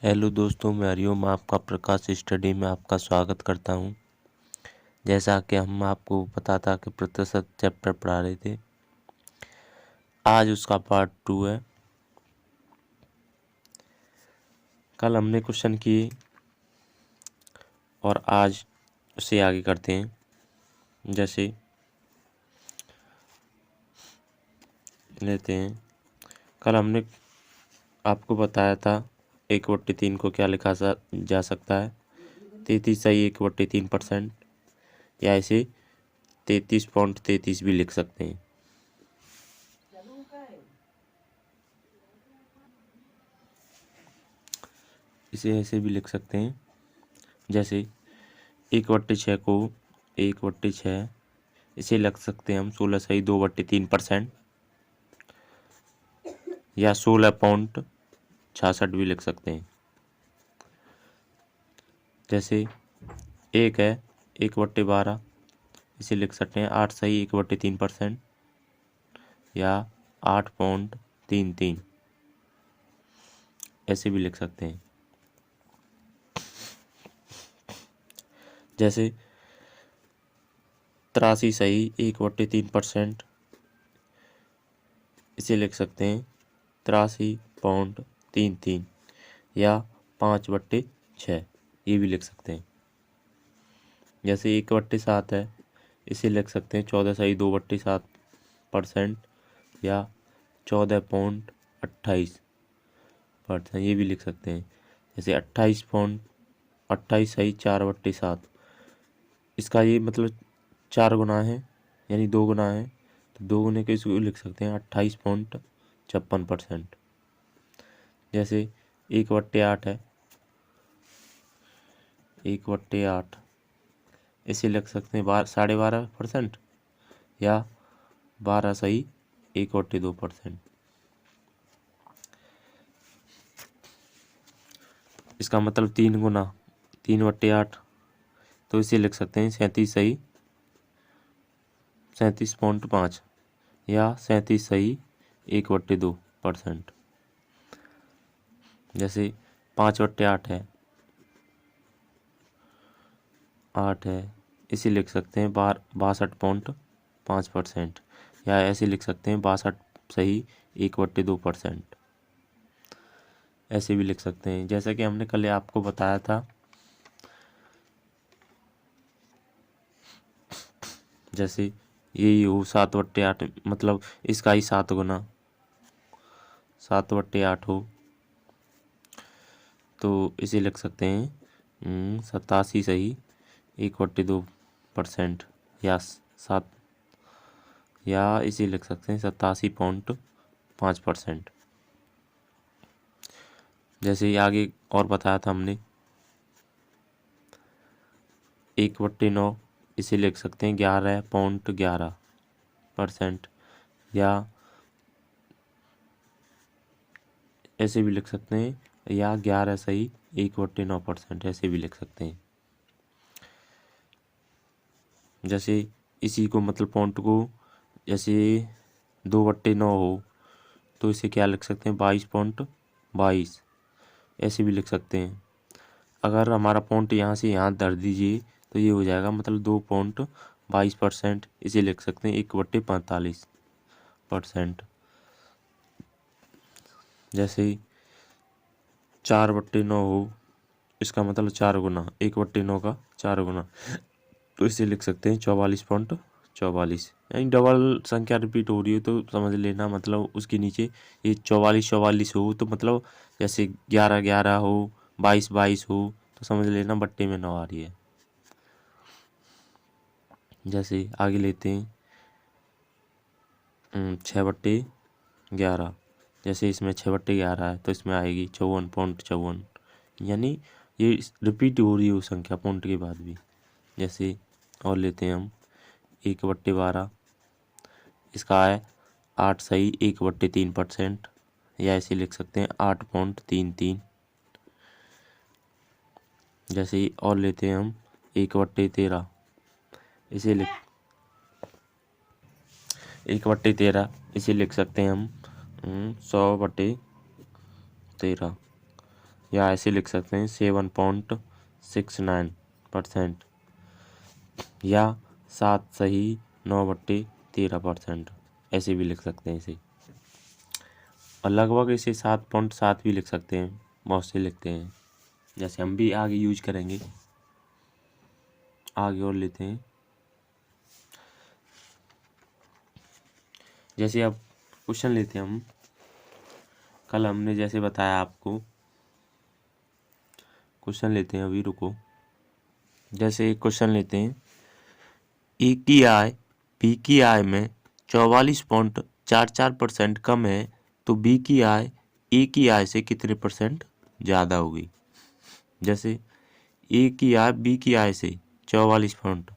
Hello दोस्तों, मैं हरिओम आपका प्रकाश स्टडी में आपका स्वागत करता हूं। जैसा कि हम आपको पता था कि प्रतिशत चैप्टर पढ़ा रहे थे, आज उसका पार्ट 2 है। कल हमने क्वेश्चन किए और आज उसे आगे करते हैं। जैसे लेते हैं, कल हमने आपको बताया था 1/3 को क्या लिखा जा सकता है, 33.1/3%, या इसे 33.33 भी लिख सकते हैं। इसे ऐसे भी लिख सकते हैं, जैसे 1/6 को 1/6 इसे लिख सकते हैं हम 16.2/3%, या 16.66 भी लिख सकते हैं। जैसे एक है 1/12, इसे लिख सकते हैं 8.1/3%, या 8.33 ऐसे भी लिख सकते हैं। जैसे 83.1/3%, इसे लिख सकते हैं 83.33, या 5/6 ये भी लिख सकते हैं। जैसे 1/7 है, इसे लिख सकते हैं 14.2/7%, या 14.28%, ये भी लिख सकते हैं। जैसे 28.4/7, इसका ये मतलब 4 गुना है, यानी 2 गुना है, तो 2 गुने के इसको लिख सकते हैं 28.56%। जैसे 1/8 है, 1/8 इसे लिख सकते हैं 12.5%, या 12.1/2%। इसका मतलब 3 गुना 3/8, तो इसे लिख सकते हैं 37.5, या 37.1/2%। जैसे 5/8 है, 8 है, इसे लिख सकते हैं 62.5%, या ऐसे लिख सकते हैं 62.1/2%। ऐसे भी लिख सकते हैं। जैसा कि हमने कल आपको बताया था, जैसे यही हो 7/8, मतलब इसका ही 7 गुना 7/8 हो, तो इसे लिख सकते हैं 87.1/2%, या 7, या इसे लिख सकते हैं 87.5%। जैसे आगे और बताया था हमने 1/9, इसे लिख सकते हैं 11.11%, या ऐसे भी लिख सकते हैं, या 11.1/9%, ऐसे भी लिख सकते हैं। जैसे इसी को मतलब पॉइंट को, जैसे 2/9 हो, तो इसे क्या लिख सकते हैं 22.22, ऐसे भी लिख सकते हैं। अगर हमारा पॉइंट यहाँ से यहाँ धर दीजिए तो ये हो जाएगा मतलब 2.22%, इसे लिख सकते हैं 1/45%। जैसे 4/9 हो, इसका मतलब 4 गुना 1/9 का 4 गुना, तो इसे लिख सकते हैं 44.44। यानी डबल संख्या रिपीट हो रही हो तो समझ लेना, मतलब उसके नीचे ये 44 हो, तो मतलब जैसे 11 हो, 22 हो, तो समझ लेना बट्टे में 9 आ रही है। जैसे आगे लेते हैं 6/11, जैसे इसमें 6/11 है तो इसमें आएगी 54.54, यानी ये रिपीट हो रही है संख्या पॉइंट के बाद भी। जैसे और लेते हैं हम 1/12, इसका है 8.1/3%, या ऐसे लिख सकते हैं 8.33। जैसे और लेते हैं हम 1/13, इसे लिख 1/13 इसे लिख सकते हैं हम 100/13, या ऐसे लिख सकते हैं 7.69%, या 7 सही 9/13%, ऐसे भी लिख सकते हैं इसे। और लगभग इसे 7.7 भी लिख सकते हैं, बहुत से लिखते हैं। जैसे हम भी आगे यूज करेंगे, आगे और लेते हैं। जैसे अब क्वेश्चन लेते हैं हम, कल हमने जैसे बताया आपको, क्वेश्चन लेते हैं अभी, रुको। जैसे एक क्वेश्चन लेते हैं, ए की आय बी की आय में 44.44% कम है, तो बी की आय ए की आय से कितने % ज़्यादा होगी। जैसे ए की आय बी की आय से 44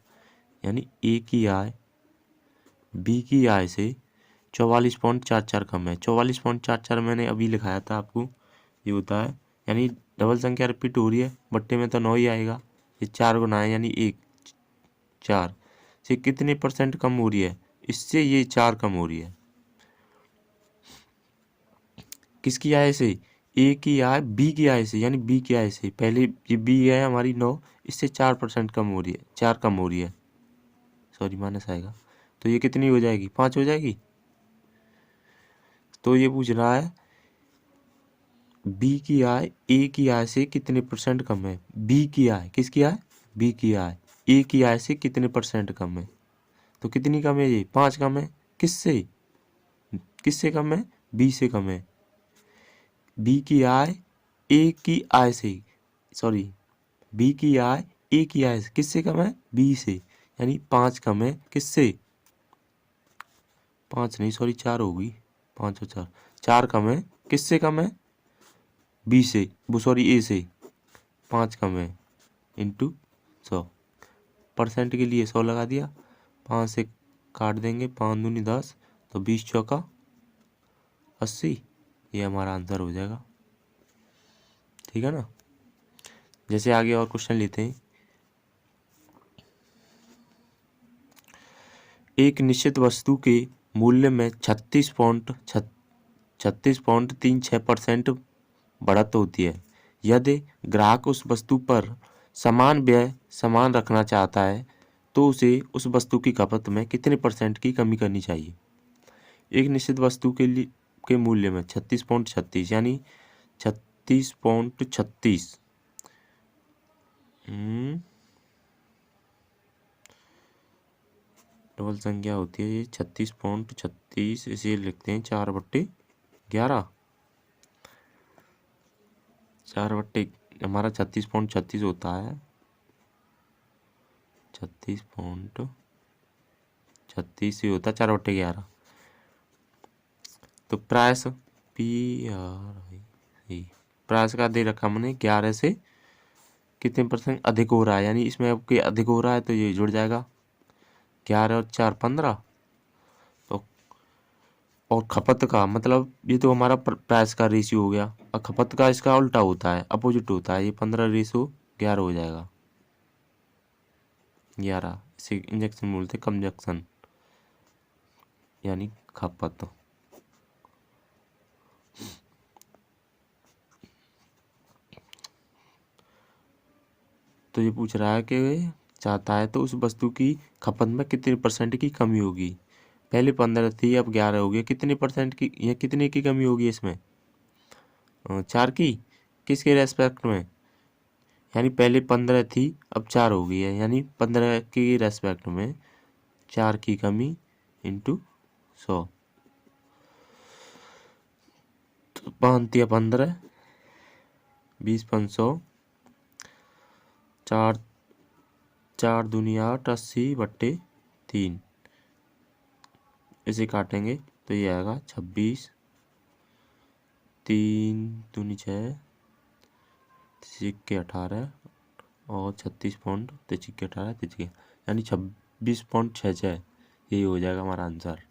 यानी ए की आय बी की आय से 44.44 कम है। 44.44 मैंने अभी लिखाया था आपको, ये होता है, यानी डबल संख्या रिपीट हो रही है, बट्टे में तो 9 ही आएगा, ये 4 गुना है, यानी 1 4 से कितने % कम हो रही है, इससे ये 4 कम हो रही है। किसकी आय से, ए की आय बी की आय से, यानी बी की आय से, पहले ये बी है हमारी 9, इससे 4% कम हो रही है, 4 कम हो रही है, सॉरी माइनस आएगा, तो ये कितनी हो जाएगी, 5 हो जाएगी। तो ये पूछ रहा है बी की आय ए की आय से कितने % कम है। बी की आय, किसकी आय, बी की आय ए की आय से कितने % कम है, तो कितनी कम है, ये 5 कम है। किससे, किससे कम है, बी से कम है। बी की आय ए की आय से, सॉरी, बी की आय ए की आय से किससे कम है, बी से, यानी 5 कम है। किससे, 5 नहीं, सॉरी 4 होगी, 5 और 4, 4 कम है। किससे कम है, बी से, वो सॉरी ए से, 5 कम है, इंटू 100%। के लिए 100 लगा दिया, 5 से काट देंगे, 5 दूनी 10, तो 20 चौका 80, ये हमारा आंसर हो जाएगा। ठीक है ना। जैसे आगे और क्वेश्चन लेते हैं, एक निश्चित वस्तु के मूल्य में 36.36.36% बढ़त होती है। यदि ग्राहक उस वस्तु पर समान व्यय समान रखना चाहता है, तो उसे उस वस्तु की खपत में कितने % की कमी करनी चाहिए। एक निश्चित वस्तु के लिए के मूल्य में 36.36 यानी 36.36 डबल संख्या होती है, ये 36.36, इसे लिखते हैं 4/11, 4/, हमारा 36.36 होता है, 36.36 ही होता है 4/11। तो प्राइस प्राइस का दे रखा मैंने 11 से कितने % अधिक हो रहा है, यानी इसमें अब कोई अधिक हो रहा है तो ये जुड़ जाएगा, 11 और 4 15। तो और खपत का मतलब, ये तो हमारा प्राइस का रेशियो हो गया, और खपत का इसका उल्टा होता है, अपोजिट होता है, ये 15:11 हो जाएगा। 11 इसे इंजेक्शन बोलते, कंजक्शन, यानी खपत। तो ये पूछ रहा है कि चाहता है तो उस वस्तु की खपत में कितने % की कमी होगी। पहले 15 थी, अब 11 हो गई, कितने % की, या कितने की कमी होगी इसमें, 4 की। किसके रेस्पेक्ट में, यानी पहले 15 थी, अब 4 हो गई है, यानी 15 की रेस्पेक्ट में 4 की कमी इंटू 100, तो 5 या 15, 20 500, 4 4 दूनी 8, 80/3, इसे काटेंगे तो ये आएगा 26, 3 दूनी 6, 18 और 36.18, यानी 26.66, यही हो जाएगा हमारा आंसर।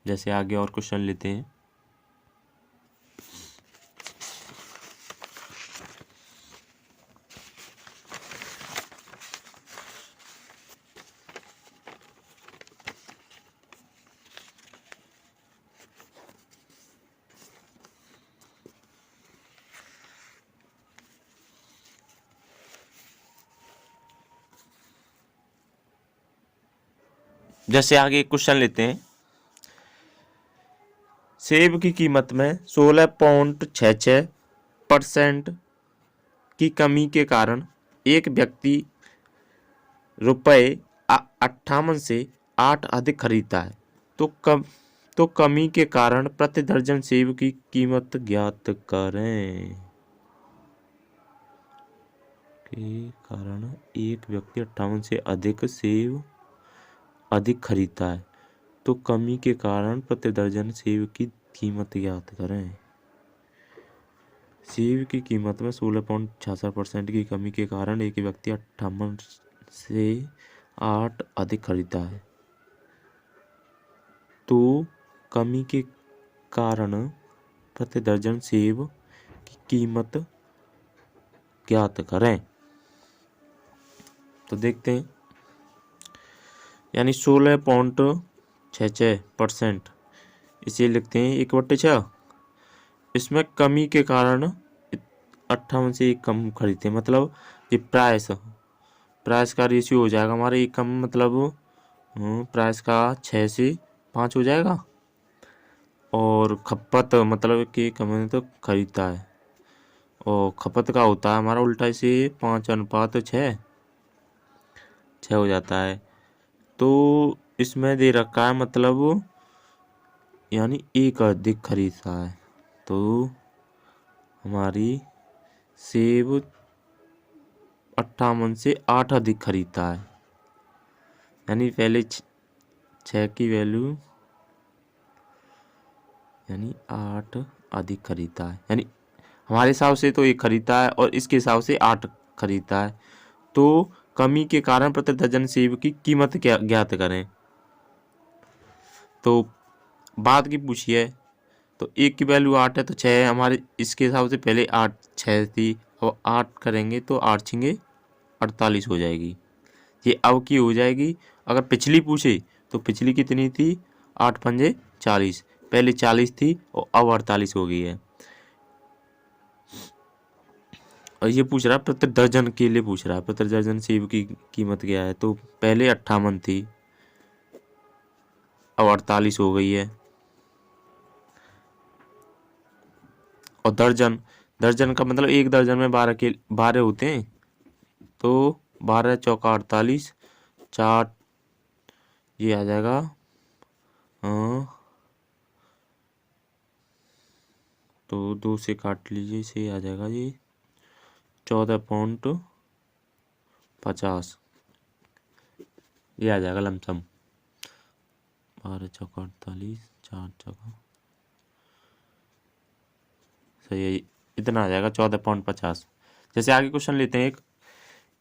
जैसे आगे और क्वेश्चन लेते हैं, जैसे आगे एक क्वेश्चन लेते हैं। सेब की कीमत में 16.66% की कमी के कारण एक व्यक्ति रुपये 58 से 8 अधिक खरीदता है। तो कमी के कारण प्रति दर्जन सेब की कीमत ज्ञात करें। के कारण एक व्यक्ति 58 से अधिक सेब अधिक खरीदता है, तो कमी के कारण प्रति दर्जन सेब की कीमत ज्ञात करें। सेब की कीमत में 16.66% की कमी के कारण एक व्यक्ति 58 से 8 अधिक खरीदता है, तो कमी के कारण प्रति दर्जन सेब की कीमत ज्ञात करें। तो देखते हैं, यानी 16.66% इसे लिखते हैं 1/6। इसमें कमी के कारण 58 से एक कम खरीदते हैं, मतलब ये प्राइस का रेशियो हो जाएगा हमारा एक कम, मतलब प्राइस का 6 से 5 हो जाएगा, और खपत मतलब कि कम तो खरीदता है, और खपत का होता है हमारा उल्टा, इसे 5:6 हो जाता है। तो इसमें दे रखा है मतलब यानी एक अधिक खरीदता है, तो हमारी सेब 58 से 8 अधिक खरीदता है, यानी पहले 6 की वैल्यू यानी 8 अधिक खरीदता है, यानी हमारे हिसाब से तो 1 खरीदता है और इसके हिसाब से 8 खरीदता है। तो कमी के कारण प्रति दर्जन सेब की कीमत क्या ज्ञात करें। तो बाद की पूछी है, तो 1 की वैल्यू 8 है, तो 6 है हमारे, इसके हिसाब से पहले 6 थी, और 8 करेंगे तो 8 छिंगे 48 हो जाएगी। ये अब की हो जाएगी। अगर पिछली पूछे तो पिछली कितनी थी, 8×5 = 40, पहले 40 थी और अब 48 हो गई है। और ये पूछ रहा है प्रति दर्जन के लिए, पूछ रहा है प्रति दर्जन सेब की कीमत क्या है। तो पहले 58 थी, अब 48 हो गई है। और दर्जन का मतलब एक दर्जन में 12 होते हैं, तो 12 चौका 48, 4 ये आ जाएगा, तो 2 से काट लीजिए, इसे आ जाएगा ये 14.50 ये आ जाएगा लमसम। 12 चौका 48, 4 चौका सही है, इतना आ जाएगा 14.50। जैसे आगे क्वेश्चन लेते हैं।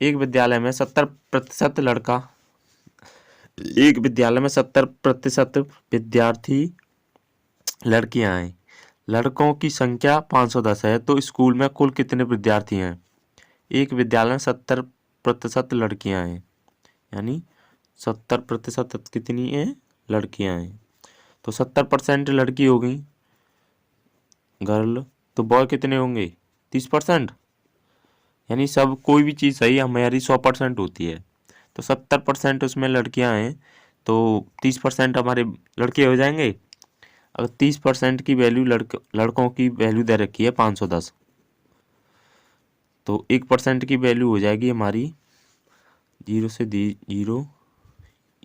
एक विद्यालय में 70% विद्यार्थी लड़कियां हैं, लड़कों की संख्या 510 है, तो स्कूल में कुल कितने विद्यार्थी हैं। एक विद्यालय में 70% लड़कियां हैं, यानी 70% कितनी है, लड़कियां हैं, तो 70% लड़की हो गई गर्ल, तो बॉय कितने होंगे, 30%, यानी सब कोई भी चीज़ सही हमारी 100% होती है, तो 70% उसमें लड़कियां हैं, तो 30% हमारे लड़के हो जाएंगे। अगर 30% की वैल्यू लड़कों की वैल्यू दे रखी है 510, तो 1% की वैल्यू हो जाएगी हमारी 0 से 0,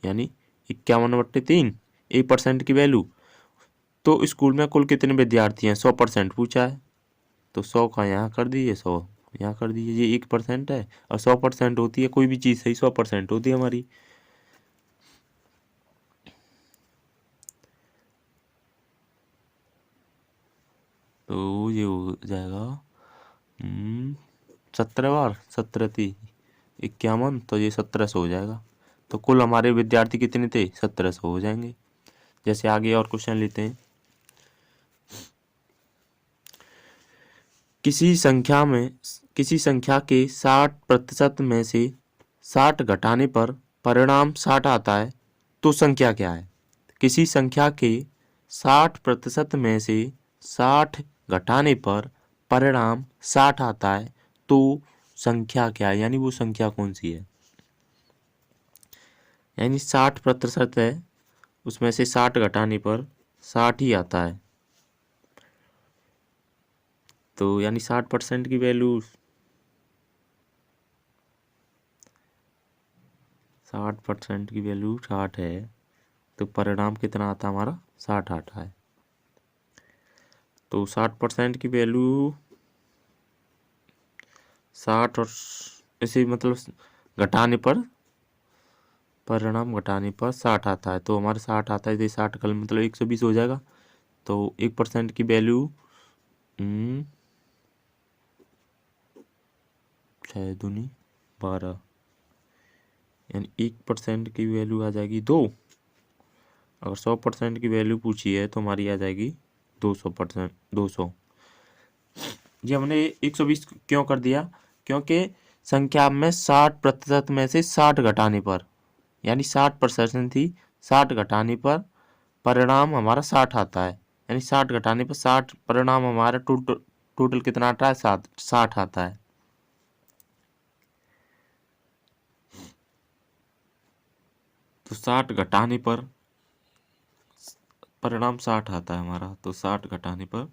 यानी 51/3, 1% की वैल्यू। तो स्कूल में कुल कितने विद्यार्थी हैं, 100% पूछा है, तो 100 का यहाँ कर दीजिए, 100 यहाँ कर दीजिए, ये 1% है, और 100% होती है कोई भी चीज़ सही 100% होती है हमारी। तो ये हो जाएगा 17 बार 17 थी 51, तो ये 1700 हो जाएगा। तो कुल हमारे विद्यार्थी कितने थे, 1700 हो जाएंगे। जैसे आगे और क्वेश्चन लेते हैं। किसी संख्या के 60% में से 60 घटाने पर परिणाम 60 आता है, तो संख्या क्या है। किसी संख्या के 60% में से 60 घटाने पर परिणाम 60 आता है, तो संख्या क्या है, यानी वो संख्या कौन सी है। यानी 60% है, उसमें से 60 घटाने पर 60 ही आता है। तो यानी 60% की वैल्यू 60 है, तो परिणाम कितना आता है हमारा? 60 आता है। तो 60% की वैल्यू 60 और इसे मतलब घटाने पर, परिणाम घटाने पर 60 आता है। तो हमारे 60 आता है, तो 60 कल मतलब 120 हो जाएगा। तो 1% की वैल्यू 6 दूनी 12, यानी 1% की वैल्यू आ जाएगी 2। अगर 100% की वैल्यू पूछी है तो हमारी आ जाएगी 200%, 200। ये हमने 120 क्यों कर दिया? क्योंकि संख्या में 60% में से 60 घटाने पर, यानी 60% थी, 60 घटाने पर परिणाम हमारा 60 आता है। यानी 60 घटाने पर 60 परिणाम हमारा टोटल कितना आता है? 60 आता है। तो 60 घटाने पर परिणाम 60 आता है हमारा। तो 60 घटाने पर,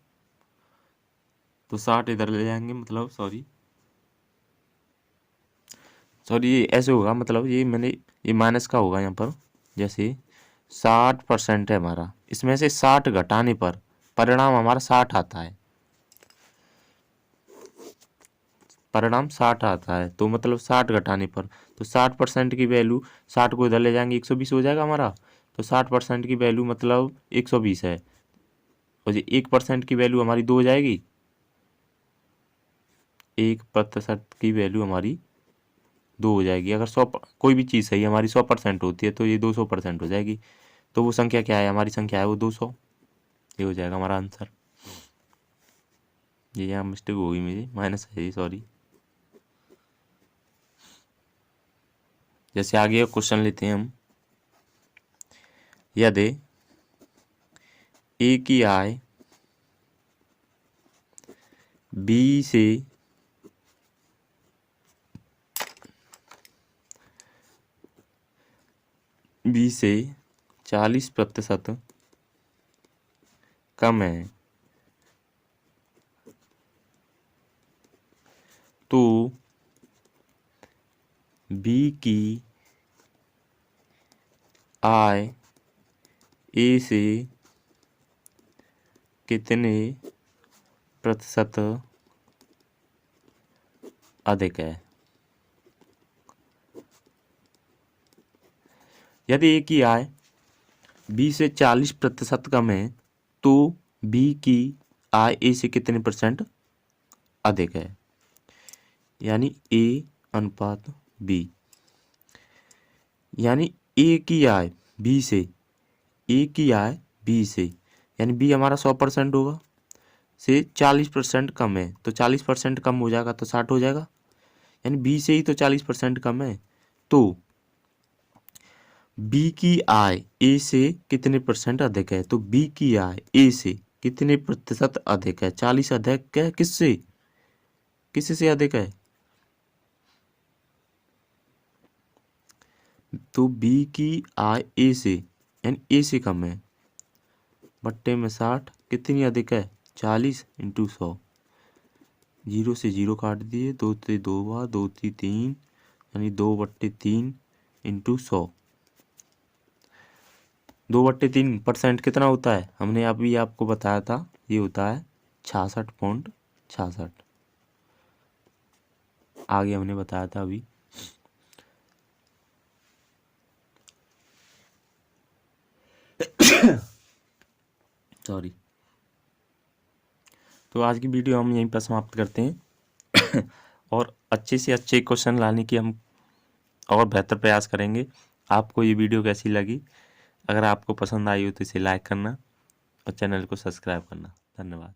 तो 60 इधर ले जाएंगे, मतलब सॉरी ये ऐसे होगा, मतलब ये माइनस का होगा यहाँ पर। जैसे 60% है हमारा, इसमें से 60 घटाने पर परिणाम हमारा 60 आता है। परिणाम 60 आता है, तो मतलब 60 घटाने पर, तो 60% की वैल्यू 60 को इधर ले जाएंगे, 120 हो जाएगा हमारा। तो 60% की वैल्यू मतलब 120 है, और ये 1% की वैल्यू हमारी 2 हो जाएगी। 1% की वैल्यू हमारी 2 हो जाएगी। अगर 100 कोई भी चीज़ सही हमारी 100% होती है तो ये 200% हो जाएगी। तो वो संख्या क्या है? हमारी संख्या है वो 200। ये हो जाएगा हमारा आंसर। ये यहाँ मिस्टेक होगी मेरी, माइनस है, सॉरी। जैसे आगे क्वेश्चन लेते हैं हम। यदि ए की आय बी से बी से 40% कम है, तो बी की आय ए से कितने प्रतिशत अधिक है? यदि ए की आय बी से 40% कम है, तो बी की आय ए से कितने परसेंट अधिक है? यानी ए अनुपात बी। यानी ए की आय बी से, ए की आय बी से, यानी बी हमारा 100% होगा, से 40% कम है, तो 40% कम हो जाएगा तो 60 हो जाएगा। यानी बी से ही तो 40% कम है, तो बी की आय ए से कितने परसेंट अधिक है? तो बी की आय ए से कितने प्रतिशत अधिक है? 40 अधिक है किससे? किससे अधिक है? तो बी की आय ए से, यानी ए से कम है, बट्टे में 60, कितनी अधिक है? 40 इंटू 100। 0 से 0 काट दिए, 2 से 2 बार, 2 से 3, यानी 2/3 इंटू 100। 2/3% कितना होता है? हमने अभी आपको बताया था, ये होता है 66.66। आगे हमने बताया था अभी। सॉरी। तो आज की वीडियो हम यहीं पर समाप्त करते हैं और अच्छे से अच्छे क्वेश्चन लाने की हम और बेहतर प्रयास करेंगे। आपको ये वीडियो कैसी लगी? अगर आपको पसंद आई हो तो इसे लाइक करना और चैनल को सब्सक्राइब करना। धन्यवाद।